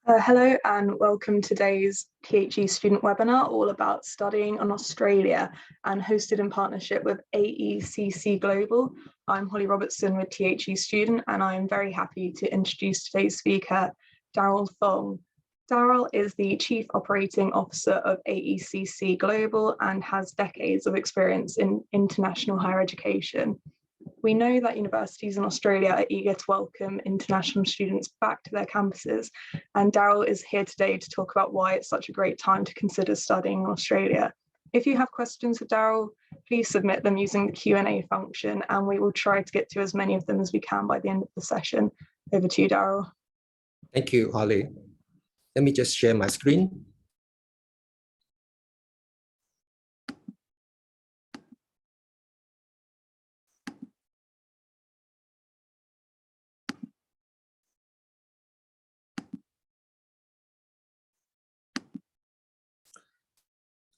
Hello and welcome to today's PhD student webinar all about studying in Australia and hosted in partnership with AECC Global. I'm Holly Robertson with THE Student and I'm very happy to introduce today's speaker, Daryl Thong. Daryl is the Chief Operating Officer of AECC Global and has decades of experience in international higher education. We know that universities in Australia are eager to welcome international students back to their campuses, and Daryl is here today to talk about why it's such a great time to consider studying in Australia. If you have questions for Daryl, please submit them using the Q&A function, and we will try to get to as many of them as we can by the end of the session. Over to you, Daryl. Thank you, Holly. Let me just share my screen.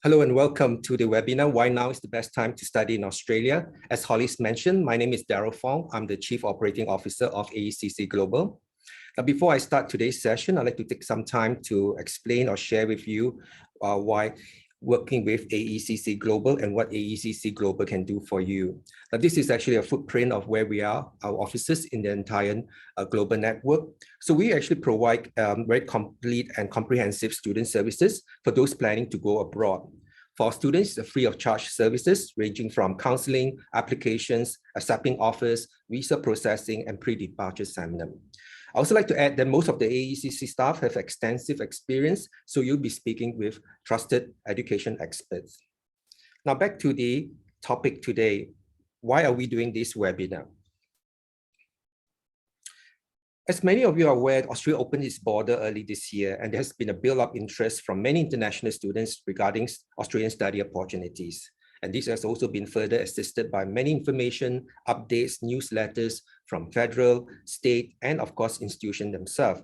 Hello and welcome to the webinar, Why Now is the Best Time to Study in Australia. As Holly's mentioned, my name is Daryl Thong. I'm the Chief Operating Officer of AECC Global. Now, before I start today's session, I'd like to take some time to explain or share with you why working with AECC Global and what AECC Global can do for you. Now, this is actually a footprint of where we are, our offices in the entire global network. So we actually provide very complete and comprehensive student services for those planning to go abroad. For students, free of charge services ranging from counseling, applications, accepting offers, visa processing, and pre-departure seminar. I also like to add that most of the AECC staff have extensive experience, so you'll be speaking with trusted education experts. Now back to the topic today. Why are we doing this webinar? As many of you are aware, Australia opened its border early this year, and there has been a build-up interest from many international students regarding Australian study opportunities. And this has also been further assisted by many information, updates, newsletters from federal, state, and of course, institutions themselves.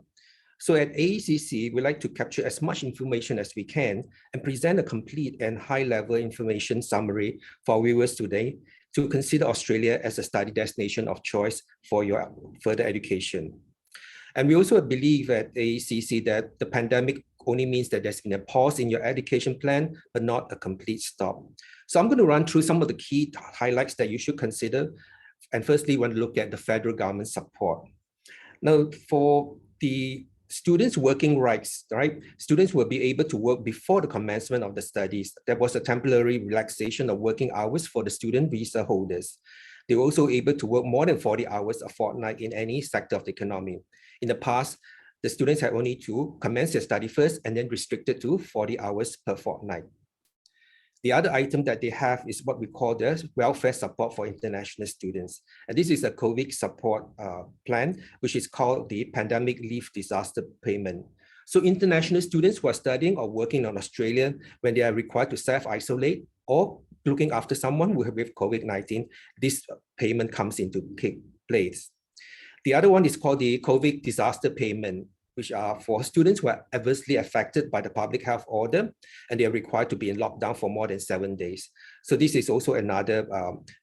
So at AECC, we like to capture as much information as we can and present a complete and high-level information summary for our viewers today to consider Australia as a study destination of choice for your further education. And we also believe at AECC that the pandemic only means that there's been a pause in your education plan, but not a complete stop. So I'm going to run through some of the key highlights that you should consider. And firstly, we want to look at the federal government support. Now, for the students' working rights, right? Students will be able to work before the commencement of the studies. There was a temporary relaxation of working hours for the student visa holders. They were also able to work more than 40 hours a fortnight in any sector of the economy. In the past, the students had only to commence their study first and then restricted to 40 hours per fortnight. The other item that they have is what we call the welfare support for international students. And this is a COVID support plan, which is called the Pandemic Leave Disaster Payment. So international students who are studying or working in Australia, when they are required to self-isolate or looking after someone with COVID-19, this payment comes into place. The other one is called the COVID disaster payment, which are for students who are adversely affected by the public health order, and they are required to be in lockdown for more than 7 days. So this is also another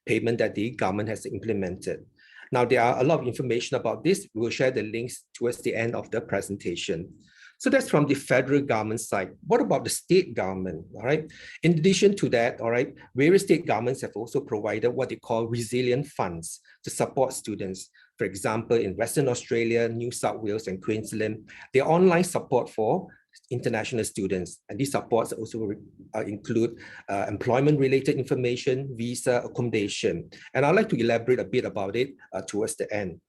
payment that the government has implemented. Now, there are a lot of information about this. We will share the links towards the end of the presentation. So that's from the federal government side. What about the state government, all right? In addition to that, all right, various state governments have also provided what they call resilient funds to support students. For example, in Western Australia, New South Wales, and Queensland, the online support for international students. And these supports also include employment-related information, visa, accommodation. And I'd like to elaborate a bit about it towards the end.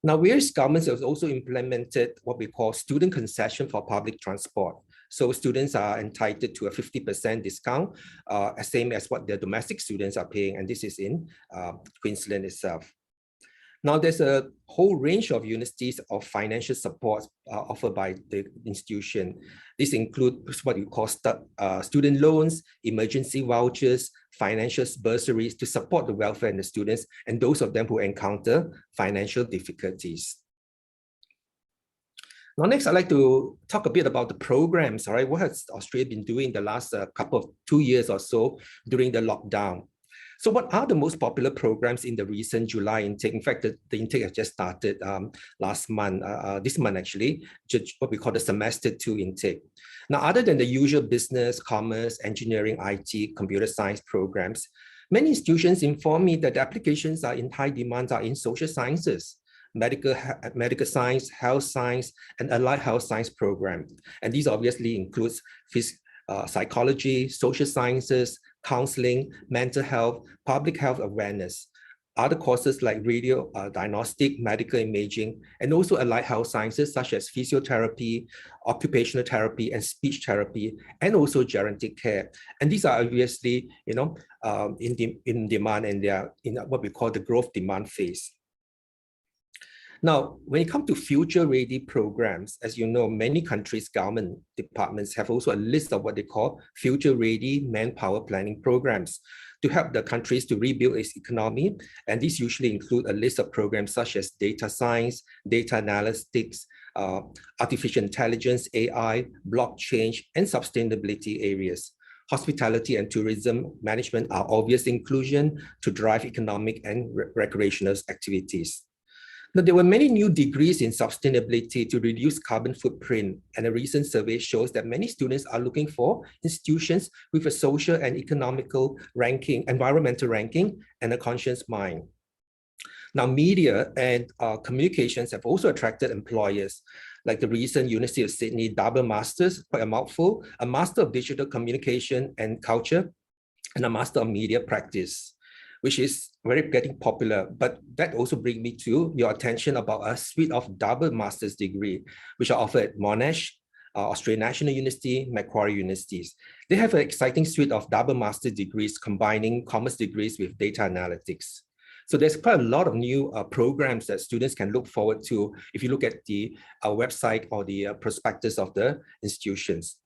Now, various governments have also implemented what we call student concession for public transport. So students are entitled to a 50% discount, same as what their domestic students are paying. And this is in Queensland itself. Now, there's a whole range of universities of financial support offered by the institution. This includes what you call student loans, emergency vouchers, financial bursaries to support the welfare and the students and those of them who encounter financial difficulties. Now, next, I'd like to talk a bit about the programs. All right, what has Australia been doing the last 2 years or so during the lockdown? So what are the most popular programs in the recent July intake? In fact, the intake has just started last month, this month actually, what we call the semester 2 intake. Now, other than the usual business, commerce, engineering, IT, computer science programs, many institutions inform me that the applications are in high demand are in social sciences, medical science, health science, and allied health science program. And these obviously includes psychology, social sciences, counseling, mental health, public health awareness. Other courses like radio diagnostic, medical imaging, and also allied health sciences such as physiotherapy, occupational therapy, and speech therapy, and also geriatric care. And these are obviously, in demand, and they are in what we call the growth demand phase. Now, when it comes to future-ready programs, as you know, many countries' government departments have also a list of what they call future-ready manpower planning programs to help the countries to rebuild its economy. And these usually include a list of programs such as data science, data analytics, artificial intelligence, AI, blockchain, and sustainability areas. Hospitality and tourism management are obvious inclusion to drive economic and recreational activities. Now, there were many new degrees in sustainability to reduce carbon footprint, and a recent survey shows that many students are looking for institutions with a social and economical ranking, environmental ranking, and a conscious mind. Now, media and communications have also attracted employers, like the recent University of Sydney double masters, quite a mouthful, a Master of Digital Communication and Culture, and a Master of Media Practice, which is getting popular. But that also brings me to your attention about a suite of double master's degree, which are offered at Monash, Australian National University, Macquarie Universities. They have an exciting suite of double master degrees combining commerce degrees with data analytics. So there's quite a lot of new programs that students can look forward to if you look at the website or the prospectus of the institutions.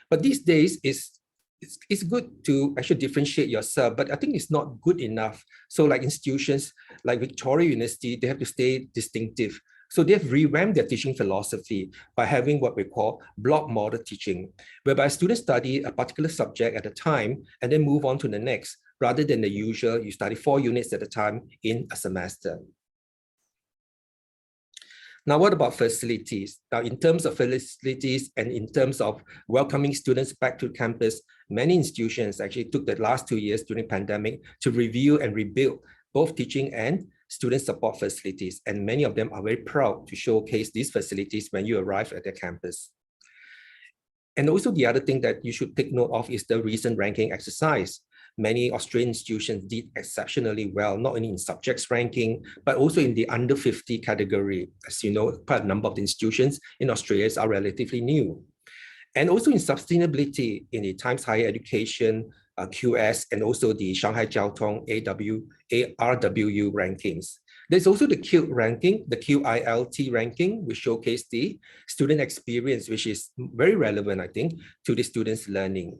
But these days, it's good to actually differentiate yourself, but I think it's not good enough. So like institutions like Victoria University, they have to stay distinctive. So they have revamped their teaching philosophy by having what we call block model teaching, whereby students study a particular subject at a time and then move on to the next, rather than the usual, you study 4 units at a time in a semester. Now, what about facilities? Now, in terms of facilities and in terms of welcoming students back to campus, many institutions actually took the last 2 years during the pandemic to review and rebuild both teaching and student support facilities. And many of them are very proud to showcase these facilities when you arrive at their campus. And also the other thing that you should take note of is the recent ranking exercise. Many Australian institutions did exceptionally well, not only in subjects ranking, but also in the under 50 category. As you know, quite a number of the institutions in Australia are relatively new. And also in sustainability, in the Times Higher Education, QS, and also the Shanghai Jiao Tong RWU rankings. There's also the QILT ranking, the QILT ranking, which showcase the student experience, which is very relevant, I think, to the students' learning.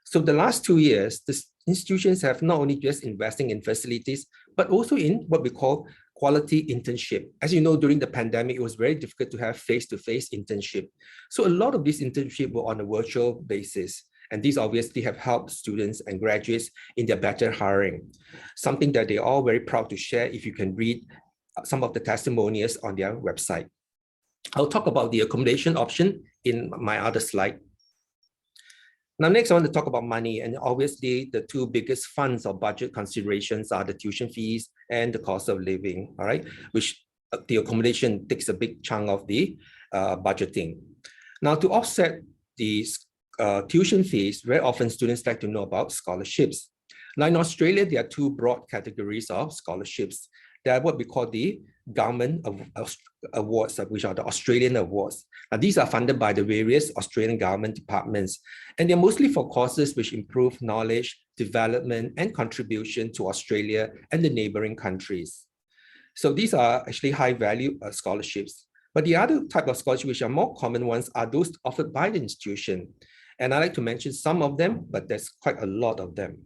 So the last 2 years, the institutions have not only just investing in facilities, but also in what we call quality internship. As you know, during the pandemic, it was very difficult to have face-to-face internship. So a lot of these internships were on a virtual basis. And these obviously have helped students and graduates in their better hiring. Something that they're all very proud to share if you can read some of the testimonials on their website. I'll talk about the accommodation option in my other slide. Now, next, I want to talk about money. And obviously, the 2 biggest funds or budget considerations are the tuition fees and the cost of living, all right, which the accommodation takes a big chunk of the budgeting. Now, to offset these tuition fees, very often students like to know about scholarships. Now, in Australia, there are 2 broad categories of scholarships. There are what we call the government awards, which are the Australian awards. Now, these are funded by the various Australian government departments, and they're mostly for courses which improve knowledge, development, and contribution to Australia and the neighboring countries. So these are actually high-value scholarships. But the other type of scholarships, which are more common ones, are those offered by the institution. And I like to mention some of them, but there's quite a lot of them.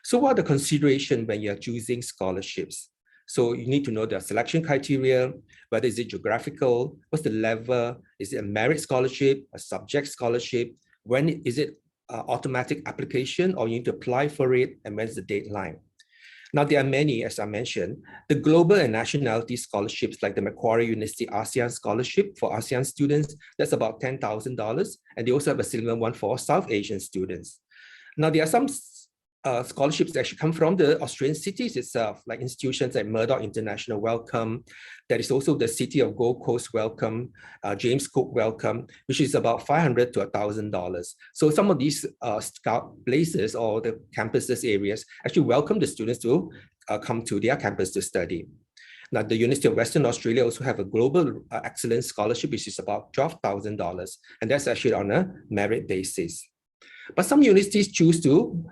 So what are the considerations when you're choosing scholarships? So you need to know the selection criteria, whether is it geographical, what's the level, is it a merit scholarship, a subject scholarship, when is it automatic application, or you need to apply for it, and when's the deadline. Now, there are many, as I mentioned, the global and nationality scholarships like the Macquarie University ASEAN Scholarship for ASEAN students, that's about $10,000. And they also have a similar one for South Asian students. Now, there are some scholarships that actually come from the Australian cities itself, like institutions like Murdoch International Welcome. There is also the City of Gold Coast Welcome, James Cook Welcome, which is about $500 to $1,000. So some of these places or the campuses areas actually welcome the students to come to their campus to study. Now, the University of Western Australia also have a Global Excellence Scholarship, which is about $12,000, and that's actually on a merit basis. But some universities choose to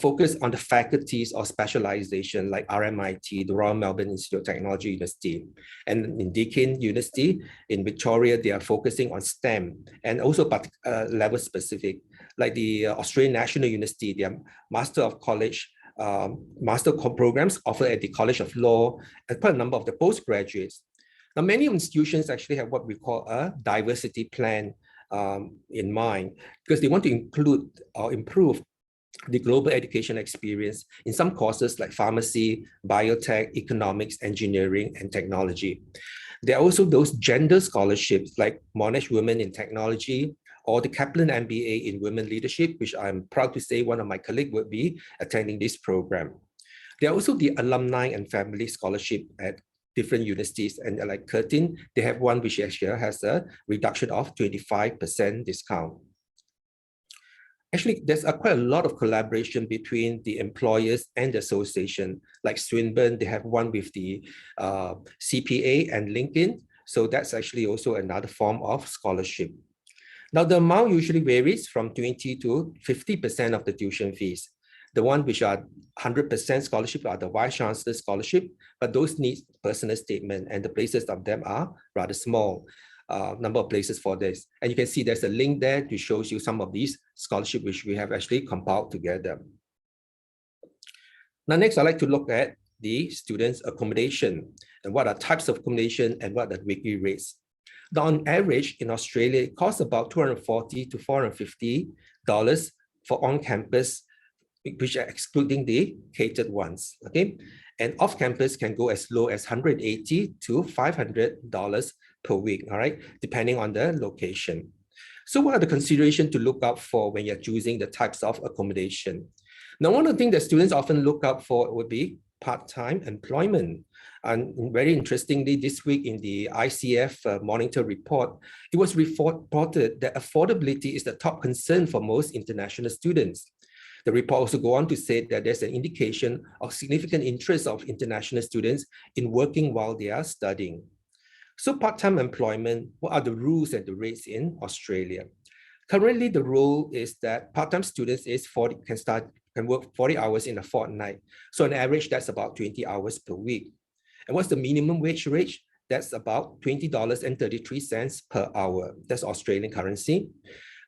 focus on the faculties or specialization like RMIT, the Royal Melbourne Institute of Technology University. And in Deakin University in Victoria, they are focusing on STEM and also level specific, like the Australian National University, their Master of College, master programs offered at the College of Law, and quite a number of the postgraduates. Now, many institutions actually have what we call a diversity plan in mind, because they want to include or improve the global education experience in some courses like pharmacy, biotech, economics, engineering, and technology. There are also those gender scholarships like Monash Women in Technology or the Kaplan MBA in Women Leadership, which I'm proud to say one of my colleagues would be attending this program. There are also the Alumni and Family Scholarship at different universities, and like Curtin, they have one which actually has a reduction of 25% discount. Actually, there's quite a lot of collaboration between the employers and the association. Like Swinburne, they have one with the CPA and LinkedIn. So that's actually also another form of scholarship. Now, the amount usually varies from 20 to 50% of the tuition fees. The one which are 100% scholarship are the Vice Chancellor Scholarship, but those need personal statement, and the places of them are rather small. Number of places for this. And you can see there's a link there to show you some of these scholarships which we have actually compiled together. Now, next, I'd like to look at the students' accommodation and what are types of accommodation and what are the weekly rates. Now, on average in Australia, it costs about $240 to $450 for on-campus, which are excluding the catered ones, okay? And off-campus can go as low as $180 to $500 per week, all right, depending on the location. So what are the considerations to look out for when you're choosing the types of accommodation? Now, one of the things that students often look out for would be part-time employment. And very interestingly, this week in the ICF Monitor report, it was reported that affordability is the top concern for most international students. The report also goes on to say that there's an indication of significant interest of international students in working while they are studying. So part-time employment, what are the rules and the rates in Australia? Currently, the rule is that part-time students can work 40 hours in a fortnight. So on average, that's about 20 hours per week. And what's the minimum wage rate? That's about $20.33 per hour. That's Australian currency.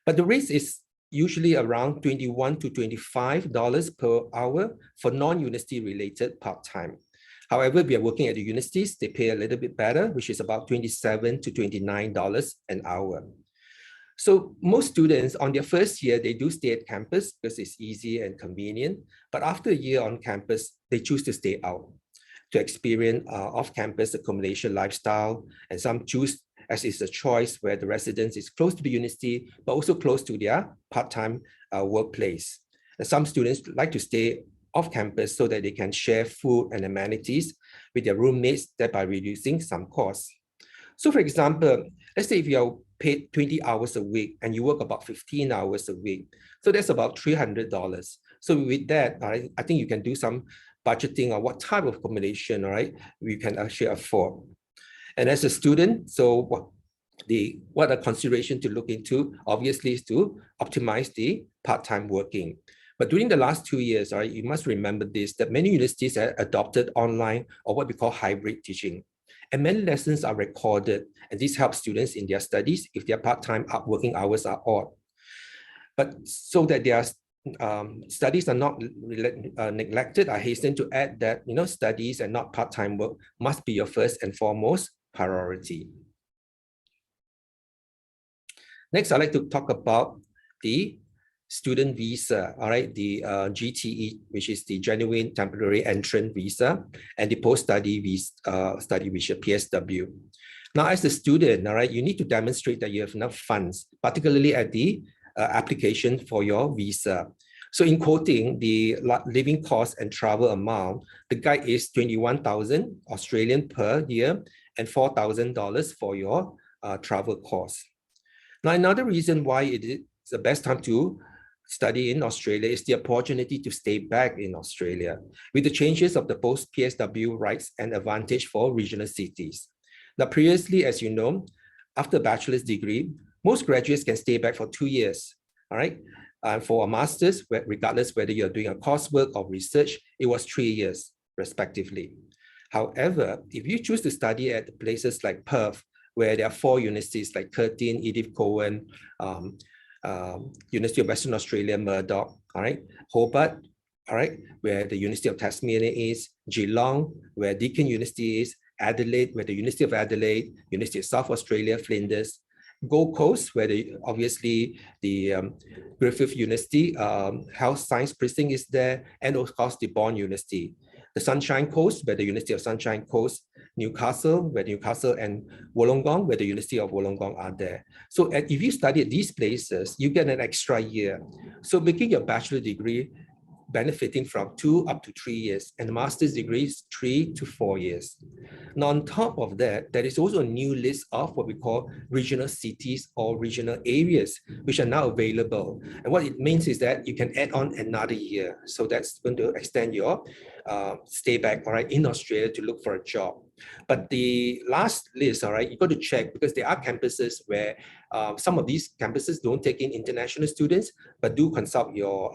But the rate is usually around $21 to $25 per hour for non-university related part-time. However, we are working at the universities, they pay a little bit better, which is about $27 to $29 an hour. So most students on their first year, they do stay at campus because it's easy and convenient. But after a year on campus, they choose to stay out to experience off-campus accommodation lifestyle. And some choose, as is a choice, where the residence is close to the university, but also close to their part-time workplace. And some students like to stay off campus so that they can share food and amenities with their roommates, thereby reducing some costs. So for example, let's say if you are paid 20 hours a week and you work about 15 hours a week, so that's about $300. So with that, I think you can do some budgeting on what type of accommodation, all right, we can actually afford. And as a student, so what are consideration to look into, obviously, is to optimize the part-time working. But during the last 2 years, right, you must remember this, that many universities have adopted online or what we call hybrid teaching. And many lessons are recorded, and this helps students in their studies if their part-time working hours are odd. But so that their studies are not neglected, I hasten to add that studies and not part-time work must be your first and foremost priority. Next, I'd like to talk about the student visa, all right, the GTE, which is the genuine temporary entrant visa, and the post-study visa, PSW. Now, as a student, all right, you need to demonstrate that you have enough funds, particularly at the application for your visa. So in quoting the living cost and travel amount, the guide is 21,000 Australian per year and $4,000 for your travel costs. Now, another reason why it is the best time to study in Australia is the opportunity to stay back in Australia with the changes of the post-PSW rights and advantage for regional cities. Now, previously, as you know, after a bachelor's degree, most graduates can stay back for 2 years, all right? For a master's, regardless whether you're doing a coursework or research, it was 3 years, respectively. However, if you choose to study at places like Perth, where there are 4 universities like Curtin, Edith Cowan, University of Western Australia, Murdoch, all right, Hobart, all right, where the University of Tasmania is, Geelong, where Deakin University is, Adelaide, where the University of Adelaide, University of South Australia, Flinders, Gold Coast, where obviously the Griffith University Health Science Precinct is there, and of course the Bond University. The Sunshine Coast, where the University of Sunshine Coast, Newcastle, where Newcastle and Wollongong, where the University of Wollongong are there. So if you study at these places, you get an extra year. So making your bachelor degree benefiting from 2 up to 3 years, and the master's degrees 3 to 4 years. Now, on top of that, there is also a new list of what we call regional cities or regional areas, which are now available. And what it means is that you can add on another year. So that's going to extend your stay back, all right, in Australia to look for a job. But the last list, all right, you got to check, because there are campuses where some of these campuses don't take in international students, but do consult your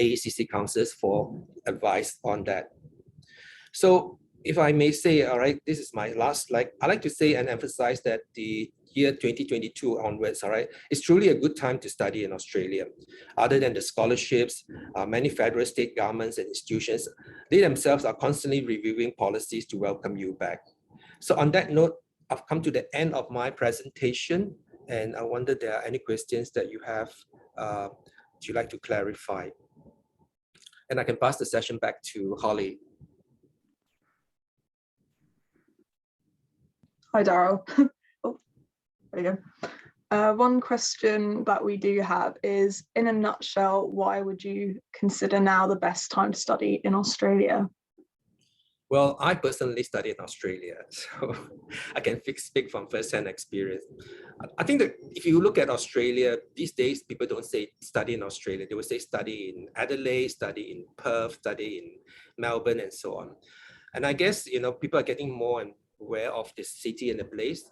AECC counselors for advice on that. So if I may say, all right, this is my last slide. I like to say and emphasize that the year 2022 onwards, all right, it's truly a good time to study in Australia. Other than the scholarships, many federal, state governments and institutions, they themselves are constantly reviewing policies to welcome you back. So on that note, I've come to the end of my presentation, and I wonder if there are any questions that you have, would you like to clarify? And I can pass the session back to Holly. Hi, Daryl. Oh, there you go. One question that we do have is, in a nutshell, why would you consider now the best time to study in Australia? Well, I personally studied in Australia, so I can speak from first-hand experience. I think that if you look at Australia, these days, people don't say study in Australia. They will say study in Adelaide, study in Perth, study in Melbourne, and so on. And I guess, you know, people are getting more aware of the city and the place.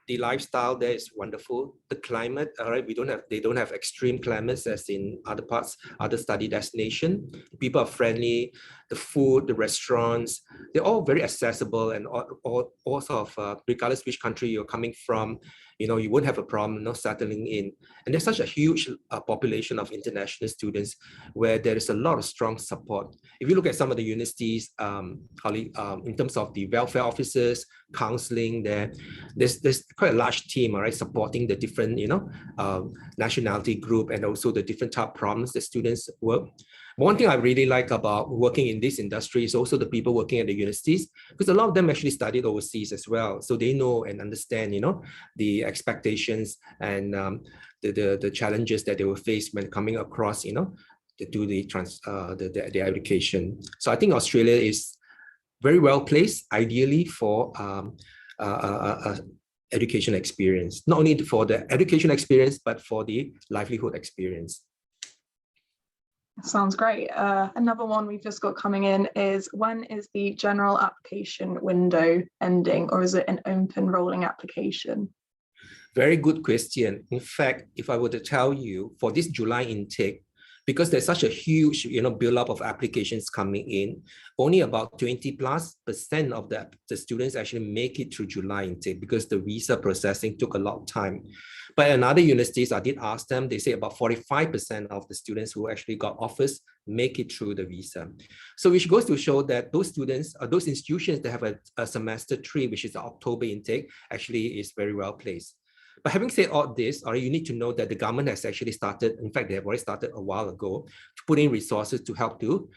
The lifestyle there is wonderful. The climate, all right, they don't have extreme climates as in other parts, other study destination. People are friendly. The food, the restaurants, they're all very accessible, and all sort of, regardless which country you're coming from, you know, you won't have a problem settling in. And there's such a huge population of international students where there is a lot of strong support. If you look at some of the universities, Holly, in terms of the welfare officers, counseling, there's quite a large team, all right, supporting the different, you know, nationality group and also the different type of problems that students work. One thing I really like about working in this industry is also the people working at the universities, because a lot of them actually studied overseas as well. So they know and understand, you know, the expectations and the challenges that they will face when coming across, you know, to do the education. So I think Australia is very well placed, ideally for education experience, not only for the education experience, but for the livelihood experience. Sounds great. Another one we've just got coming in is, when is the general application window ending, or is it an open rolling application? Very good question. In fact, if I were to tell you for this July intake, because there's such a huge, you know, build-up of applications coming in, only about 20+% of the students actually make it through July intake, because the visa processing took a lot of time. But in other universities, I did ask them, they say about 45% of the students who actually got offers make it through the visa. So which goes to show that those students, or those institutions that have a semester 3, which is the October intake, actually is very well placed. But having said all this, you need to know that the government has actually started, in fact, they have already started a while ago, to put in resources to help to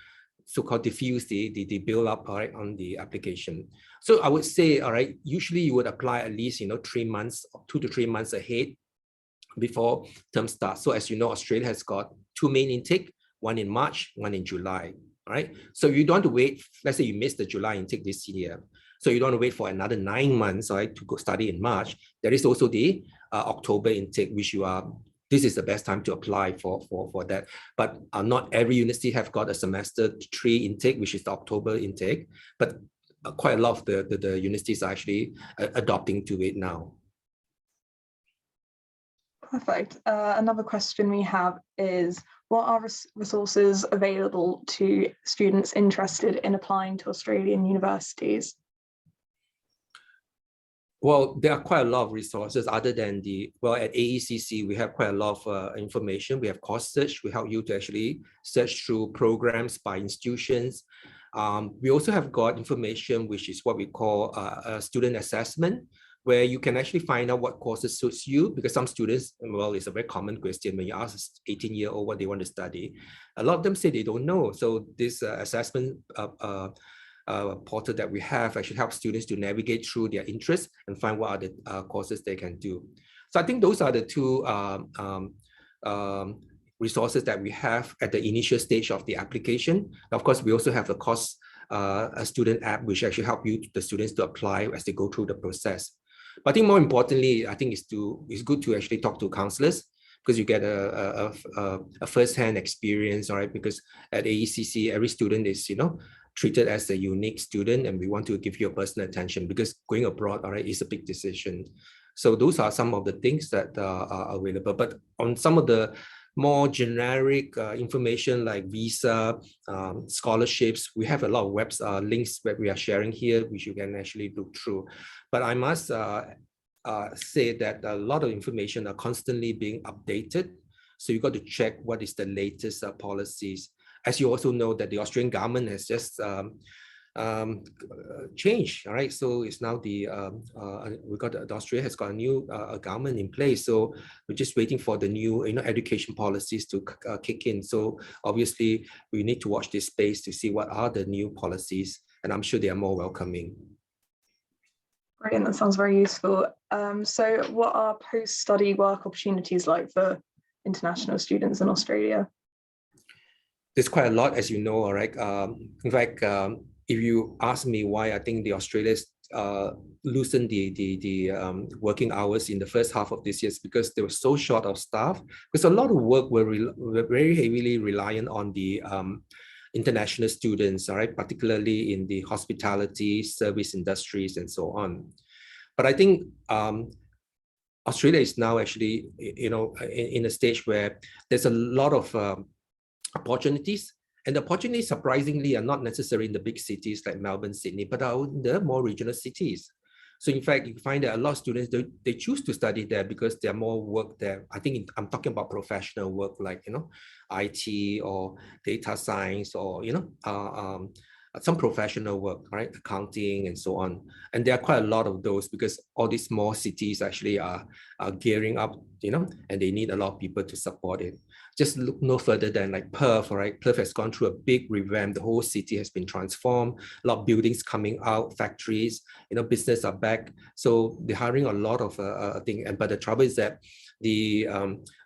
so-called diffuse the build up, all right, on the application. So I would say, all right, usually you would apply at least, 3 months, 2 to 3 months ahead before term starts. So as you know, Australia has got 2 main intake, one in March, one in July, all right? So you don't want to wait, let's say you missed the July intake this year. So you don't want to wait for another 9 months, right, to go study in March. There is also the October intake, which this is the best time to apply for that. But not every university have got a semester 3 intake, which is the October intake. But quite a lot of the universities are actually adopting to it now. Perfect. Another question we have is, what are resources available to students interested in applying to Australian universities? Well, there are quite a lot of resources other than at AECC, we have quite a lot of information. We have course search. We help you to actually search through programs by institutions. We also have got information, which is what we call a student assessment, where you can actually find out what courses suits you, because some students, well, it's a very common question when you ask an 18-year-old what they want to study. A lot of them say they don't know. So this assessment portal that we have actually helps students to navigate through their interests and find what are the courses they can do. So I think those are the two resources that we have at the initial stage of the application. Of course, we also have the course a student app, which actually help the students to apply as they go through the process. But I think more importantly, I think it's good to actually talk to counselors, because you get a first-hand experience, all right? Because at AECC, every student is, treated as a unique student, and we want to give you a personal attention, because going abroad, all right, is a big decision. So those are some of the things that are available. But on some of the more generic information like visa, scholarships, we have a lot of links that we are sharing here, which you can actually look through. But I must say that a lot of information are constantly being updated. So you got to check what is the latest policies. As you also know that the Australian government has just changed, all right? So it's now Australia has got a new government in place. So we're just waiting for the new, education policies to kick in. So obviously we need to watch this space to see what are the new policies, and I'm sure they are more welcoming. Brilliant, that sounds very useful. So what are post-study work opportunities like for international students in Australia? There's quite a lot, as you know, all right? In fact, if you ask me why I think the Australians loosened the working hours in the first half of this year, is because they were so short of staff, because a lot of work were very heavily reliant on the international students, all right, particularly in the hospitality, service industries, and so on. But I think Australia is now actually, in a stage where there's a lot of opportunities, and the opportunities surprisingly are not necessarily in the big cities like Melbourne, Sydney, but are in the more regional cities. So in fact, you find that a lot of students, they choose to study there because there's more work there. I think I'm talking about professional work like, IT or data science, or, some professional work, right? Accounting and so on. And there are quite a lot of those, because all these small cities actually are gearing up, and they need a lot of people to support it. Just look no further than like Perth, right? Perth has gone through a big revamp. The whole city has been transformed. A lot of buildings coming out, factories, business are back. So they're hiring a lot of things. But the trouble is that the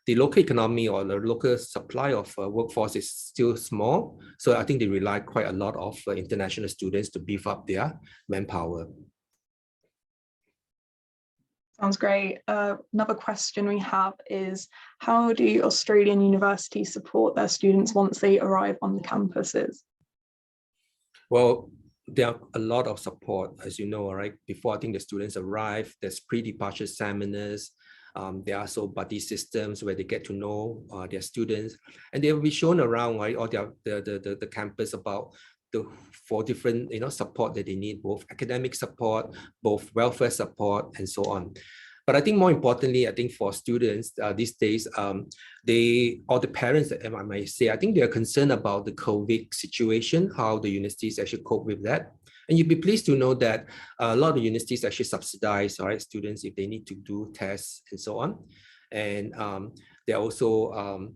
local economy or the local supply of workforce is still small. So I think they rely quite a lot of international students to beef up their manpower. Sounds great. Another question we have is, how do Australian universities support their students once they arrive on the campuses? Well, there are a lot of support, as you know, right? Before I think the students arrive, there's pre-departure seminars. There are also buddy systems where they get to know their students, and they will be shown around, right, all the campus about the 4 different support that they need, both academic support, both welfare support, and so on. But I think more importantly, I think for students these days, the parents, I might say, I think they are concerned about the COVID situation, how the universities actually cope with that. And you'd be pleased to know that a lot of universities actually subsidize, all right, students if they need to do tests and so on. And there are also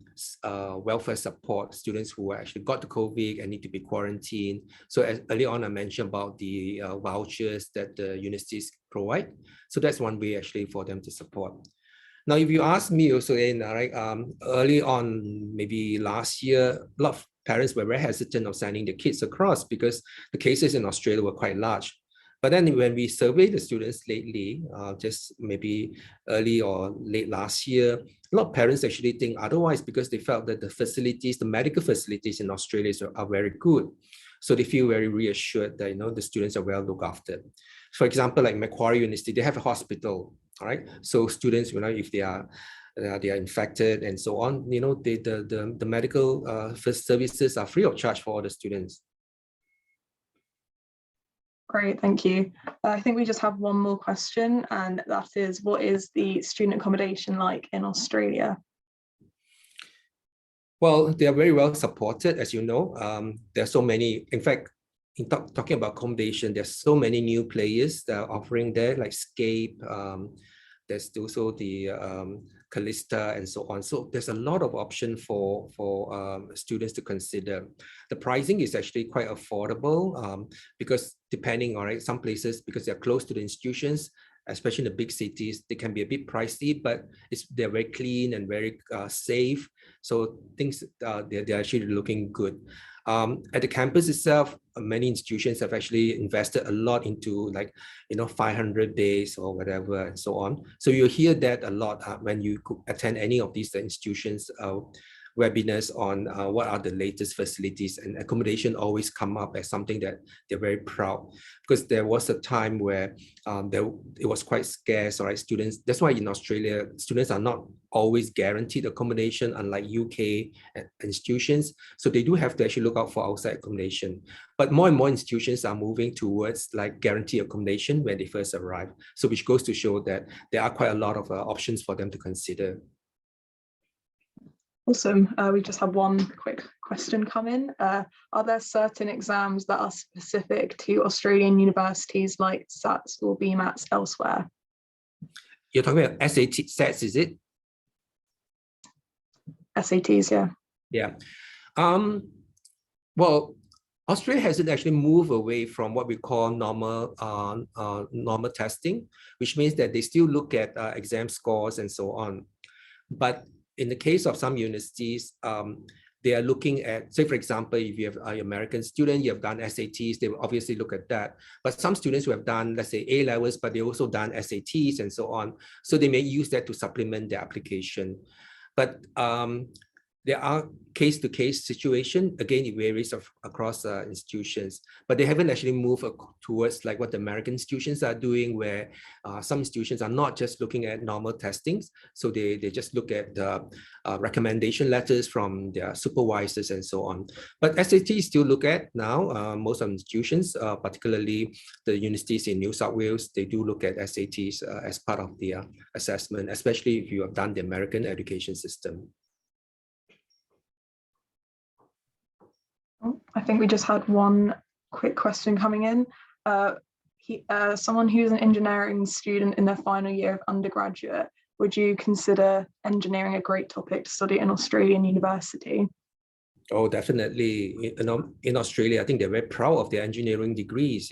welfare support students who actually got the COVID and need to be quarantined. So as earlier on, I mentioned about the vouchers that the universities provide. So that's one way actually for them to support. Now, if you ask me also, right, early on, maybe last year, a lot of parents were very hesitant of sending their kids across because the cases in Australia were quite large. But then when we surveyed the students lately, just maybe early or late last year, a lot of parents actually think otherwise because they felt that the facilities, the medical facilities in Australia are very good. So they feel very reassured that, the students are well looked after. For example, like Macquarie University, they have a hospital, all right? So students, if they are infected and so on, the medical services are free of charge for all the students. Great, thank you. I think we just have one more question, and that is, what is the student accommodation like in Australia? Well, they are very well supported, as you know. There are so many, in fact, talking about accommodation, there's so many new players that are offering there, like Scape, there's also the Callista and so on. So there's a lot of option for students to consider. The pricing is actually quite affordable because depending on some places, because they're close to the institutions, especially in the big cities, they can be a bit pricey, but they're very clean and very safe. So things they're actually looking good. At the campus itself, many institutions have actually invested a lot into 500 days or whatever and so on. So you'll hear that a lot when you attend any of these institutions webinars on what are the latest facilities, and accommodation always come up as something that they're very proud, because there was a time where it was quite scarce, all right, students. That's why in Australia, students are not always guaranteed accommodation, unlike UK institutions. So they do have to actually look out for outside accommodation. But more and more institutions are moving towards guaranteed accommodation when they first arrive. So which goes to show that there are quite a lot of options for them to consider. Awesome. We just have one quick question come in. Are there certain exams that are specific to Australian universities, like SATs or BMATs elsewhere? You're talking about SATs, is it? SATs, yeah. Yeah. Well, Australia hasn't actually moved away from what we call normal testing, which means that they still look at exam scores and so on. But in the case of some universities, they are looking at, say, for example, if you have an American student, you have done SATs, they will obviously look at that. But some students who have done, let's say, A-levels, but they also done SATs and so on. So they may use that to supplement their application. But there are case-to-case situation. Again, it varies across institutions, but they haven't actually moved towards what the American institutions are doing, where some institutions are not just looking at normal testings. So they just look at the recommendation letters from their supervisors and so on. But SATs still look at now. Most of the institutions, particularly the universities in New South Wales, they do look at SATs as part of the assessment, especially if you have done the American education system. I think we just had one quick question coming in. Someone who's an engineering student in their final year of undergraduate, would you consider engineering a great topic to study in Australian university? Oh, definitely. In Australia, I think they're very proud of their engineering degrees.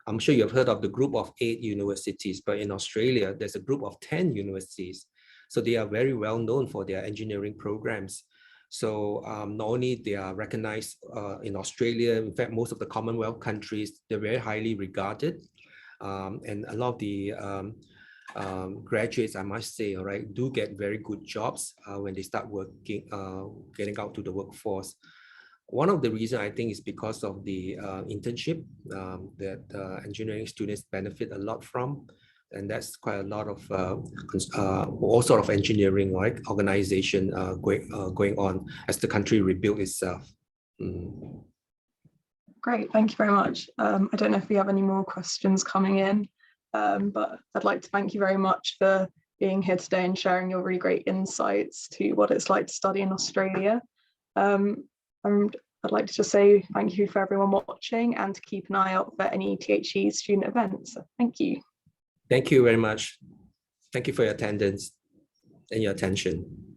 I'm sure you've heard of the group of 8 universities, but in Australia, there's a group of 10 universities. So they are very well known for their engineering programs. So not only they are recognized in Australia, in fact, most of the Commonwealth countries, they're very highly regarded. And a lot of the graduates, I must say, all right, do get very good jobs when they start working, getting out to the workforce. One of the reasons I think is because of the internship that engineering students benefit a lot from. And that's quite a lot of all sort of engineering, right, organization going on as the country rebuilt itself. Great, thank you very much. I don't know if we have any more questions coming in, but I'd like to thank you very much for being here today and sharing your really great insights to what it's like to study in Australia. I'd like to just say thank you for everyone watching and to keep an eye out for any THE student events. So thank you. Thank you very much. Thank you for your attendance and your attention.